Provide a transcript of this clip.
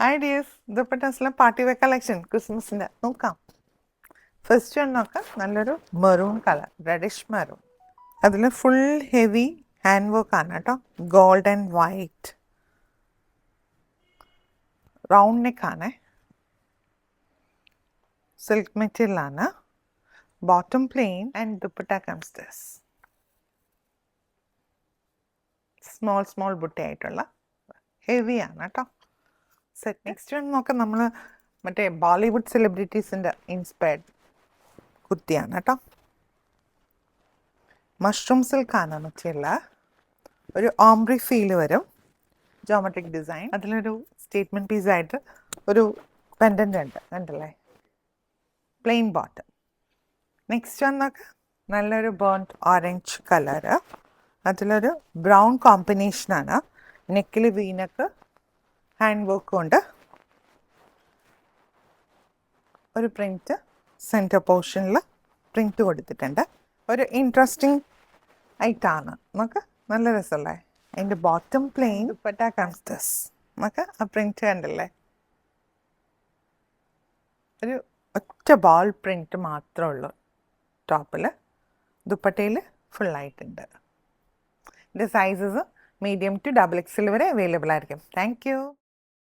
Hi dears, ദുപ്പട്ടാസിലെ party wear collection ക്രിസ്മസിൻ്റെ നോക്കാം. ഫസ്റ്റ് വൺ നോക്കാം. നല്ലൊരു മെറൂൺ കളർ, റെഡിഷ് മെറൂൺ. അതിൽ ഫുൾ ഹെവി ഹാൻഡ് വർക്ക് ആണ് കേട്ടോ. Gold and white round neck ആണ്. സിൽക്ക് മെറ്റീരിയൽ ആണ്. Bottom plain and dupatta comes this. Small ബുട്ടി ആയിട്ടുള്ള ഹെവി ആണ് കേട്ടോ. സെറ്റ്. നെക്സ്റ്റ് വൺ നോക്കാം. നമ്മൾ മറ്റേ ബോളിവുഡ് സെലിബ്രിറ്റീസിൻ്റെ ഇൻസ്പയർഡ് കുർത്തിയാണ് കേട്ടോ. മഷ്റൂം സിൽക്കാണ് മെറ്റീരിയൽ. ഒരു ഓംബ്രി ഫീൽ വരും. Geometric design. അതിലൊരു സ്റ്റേറ്റ്മെൻറ്റ് പീസായിട്ട് ഒരു പെൻഡൻ്റ് ഉണ്ട്, കണ്ടല്ലേ. Plain bottom. നെക്സ്റ്റ് വൺ നോക്കാം. നല്ലൊരു ബേൺഡ് ഓറഞ്ച് കളറ്. അതിലൊരു ബ്രൗൺ കോമ്പിനേഷനാണ്. നെക്കിൽ വീനക്ക് ഹാൻഡ് വർക്ക് കൊണ്ട് ഒരു പ്രിൻറ്റ് സെൻറ്റർ പോർഷനിൽ പ്രിൻറ്റ് കൊടുത്തിട്ടുണ്ട്. ഒരു ഇൻട്രസ്റ്റിംഗ് ആയിട്ടാണ്. നമുക്ക് നല്ല രസമല്ലേ. അതിൻ്റെ bottom plain, dupatta comes this. നമുക്ക് ആ പ്രിൻറ്റ് കണ്ടല്ലേ. ഒരു ഒറ്റ ബോൾ പ്രിൻറ്റ് മാത്രമേ ഉള്ളൂ ടോപ്പിൽ. ദുപ്പട്ടയിൽ ഫുള്ളായിട്ടുണ്ട്. ഇതിൻ്റെ സൈസസ് മീഡിയം ടു XXL വരെ അവൈലബിൾ ആയിരിക്കും. Thank you.